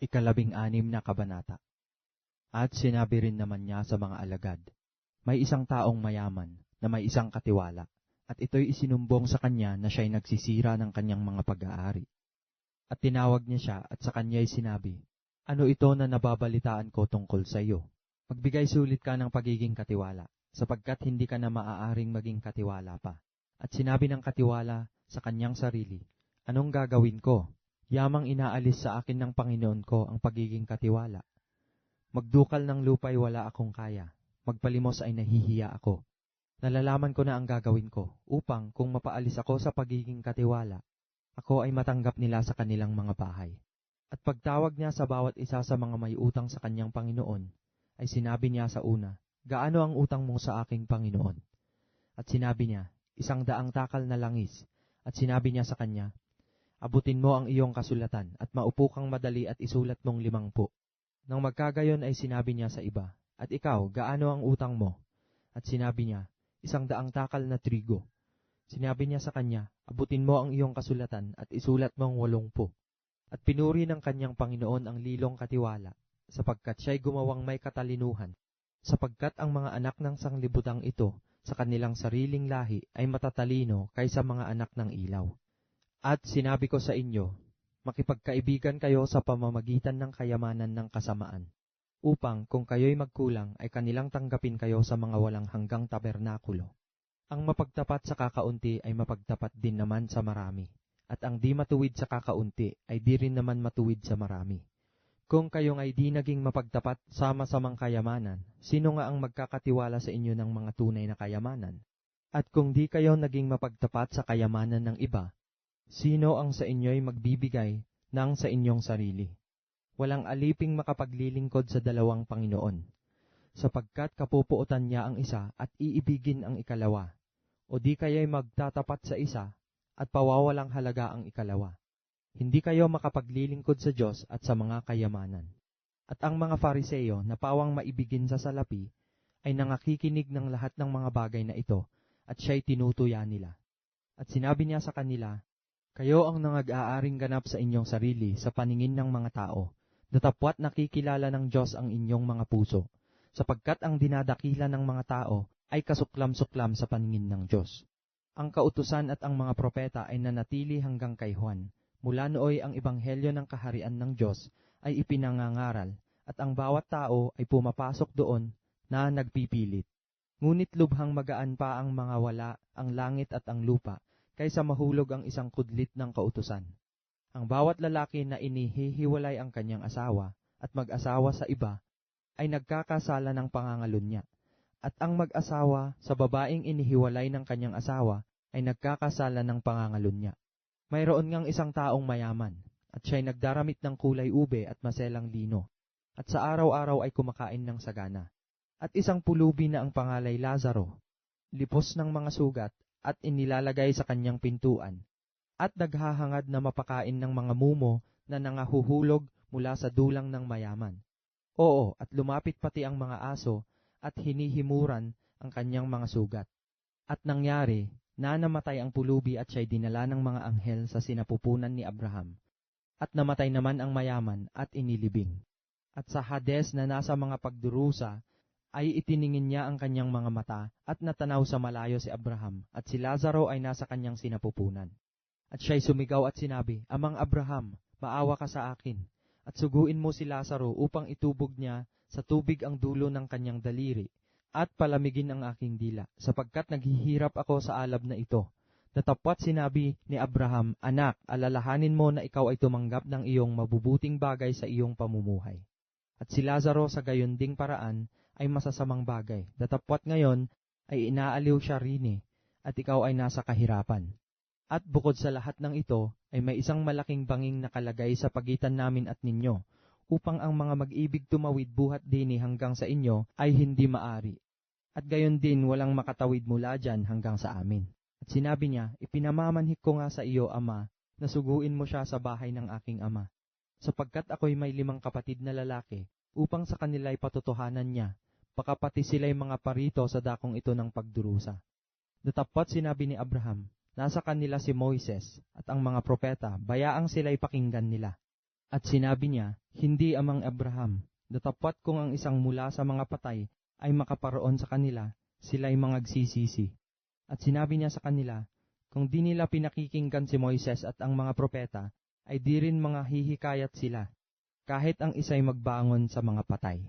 Ikalabing-anim na kabanata. At sinabi rin naman niya sa mga alagad, may isang taong mayaman na may isang katiwala, at ito'y isinumbong sa kanya na siya'y nagsisira ng kanyang mga pag-aari. At tinawag niya siya at sa kanya'y sinabi, ano ito na nababalitaan ko tungkol sa iyo? Magbigay sulit ka ng pagiging katiwala, sapagkat hindi ka na maaaring maging katiwala pa. At sinabi ng katiwala sa kanyang sarili, anong gagawin ko? Yamang inaalis sa akin ng Panginoon ko ang pagiging katiwala. Magdukal ng lupa'y wala akong kaya, magpalimos ay nahihiya ako. Nalalaman ko na ang gagawin ko, upang kung mapaalis ako sa pagiging katiwala, ako ay matanggap nila sa kanilang mga bahay. At pagtawag niya sa bawat isa sa mga may utang sa kanyang Panginoon, ay sinabi niya sa una, gaano ang utang mo sa aking Panginoon? At sinabi niya, 100 takal na langis. At sinabi niya sa kanya, abutin mo ang iyong kasulatan at maupo kang madali at isulat mong 50. Nang magkagayon ay sinabi niya sa iba, at ikaw, gaano ang utang mo? At sinabi niya, 100 takal na trigo. Sinabi niya sa kanya, abutin mo ang iyong kasulatan at isulat mong 80. At pinuri ng kanyang Panginoon ang lilong katiwala, sapagkat siya'y gumawang may katalinuhan, sapagkat ang mga anak ng sanglibutang ito sa kanilang sariling lahi ay matatalino kaysa mga anak ng ilaw. At sinabi ko sa inyo, makipagkaibigan kayo sa pamamagitan ng kayamanan ng kasamaan, upang kung kayo'y magkulang ay kanilang tanggapin kayo sa mga walang hanggang tabernakulo. Ang mapagtapat sa kakaunti ay mapagtapat din naman sa marami, at ang di matuwid sa kakaunti ay di rin naman matuwid sa marami. Kung kayo ay di naging mapagtapat sa masamang kayamanan, sino nga ang magkakatiwala sa inyo ng mga tunay na kayamanan? At kung di kayo naging mapagtapat sa kayamanan ng iba, sino ang sa inyo'y magbibigay ng sa inyong sarili? Walang aliping makapaglilingkod sa dalawang Panginoon, sapagkat kapupuotan niya ang isa at iibigin ang ikalawa, o di kayo'y magtatapat sa isa at pawawalang halaga ang ikalawa. Hindi kayo makapaglilingkod sa Diyos at sa mga kayamanan. At ang mga Fariseo na pawang maibigin sa salapi ay nangakikinig ng lahat ng mga bagay na ito at siya'y tinutuya nila. At sinabi niya sa kanila, kayo ang nangag-aaring ganap sa inyong sarili sa paningin ng mga tao, datapwat nakikilala ng Diyos ang inyong mga puso, sapagkat ang dinadakila ng mga tao ay kasuklam-suklam sa paningin ng Diyos. Ang kautusan at ang mga propeta ay nanatili hanggang kay Juan. Mula nooy ang ebanghelyo ng kaharian ng Diyos ay ipinangangaral, at ang bawat tao ay pumapasok doon na nagpipilit. Ngunit lubhang magaan pa ang mga wala, ang langit at ang lupa, kaysa mahulog ang isang kudlit ng kautusan. Ang bawat lalaki na inihihiwalay ang kanyang asawa at mag-asawa sa iba ay nagkakasala ng pangangalunya. At ang mag-asawa sa babaeng inihiwalay ng kanyang asawa ay nagkakasala ng pangangalunya. Mayroon ngang isang taong mayaman, at siya'y nagdaramit ng kulay ube at maselang lino, at sa araw-araw ay kumakain ng sagana. At isang pulubi na ang pangalay Lazaro, lipos ng mga sugat, at inilalagay sa kanyang pintuan, at naghahangad na mapakain ng mga mumo na nangahuhulog mula sa dulang ng mayaman. Oo, at lumapit pati ang mga aso, at hinihimuran ang kanyang mga sugat. At nangyari, na namatay ang pulubi at siya'y dinala ng mga anghel sa sinapupunan ni Abraham. At namatay naman ang mayaman at inilibing. At sa Hades na nasa mga pagdurusa, ay itiningin niya ang kanyang mga mata at natanaw sa malayo si Abraham, at si Lazaro ay nasa kanyang sinapupunan. At siya'y sumigaw at sinabi, Amang Abraham, maawa ka sa akin, at suguin mo si Lazaro upang itubog niya sa tubig ang dulo ng kanyang daliri, at palamigin ang aking dila, sapagkat naghihirap ako sa alab na ito. Datapwat sinabi ni Abraham, Anak, alalahanin mo na ikaw ay tumanggap ng iyong mabubuting bagay sa iyong pamumuhay. At si Lazaro sa gayon ding paraan ay masasamang bagay. Datapwat ngayon ay inaaliw siya rini, at ikaw ay nasa kahirapan. At bukod sa lahat ng ito, ay may isang malaking banging nakalagay sa pagitan namin at ninyo, upang ang mga mag-ibig tumawid buhat dini hanggang sa inyo ay hindi maari. At gayon din walang makatawid mula dyan hanggang sa amin. At sinabi niya, ipinamamanhik ko nga sa iyo, Ama, na suguin mo siya sa bahay ng aking ama. Sapagkat ako'y may 5 kapatid na lalaki, upang sa kanila'y patotohanan niya, baka pati sila'y mga parito sa dakong ito ng pagdurusa. Datapwat sinabi ni Abraham, nasa kanila si Moises, at ang mga propeta, bayaang sila'y pakinggan nila. At sinabi niya, hindi amang Abraham, datapwat kung ang isang mula sa mga patay ay makaparoon sa kanila, sila'y mangagsisisi. At sinabi niya sa kanila, kung di nila pinakikinggan si Moises at ang mga propeta, ay di rin mga hihikayat sila, kahit ang isa'y magbangon sa mga patay.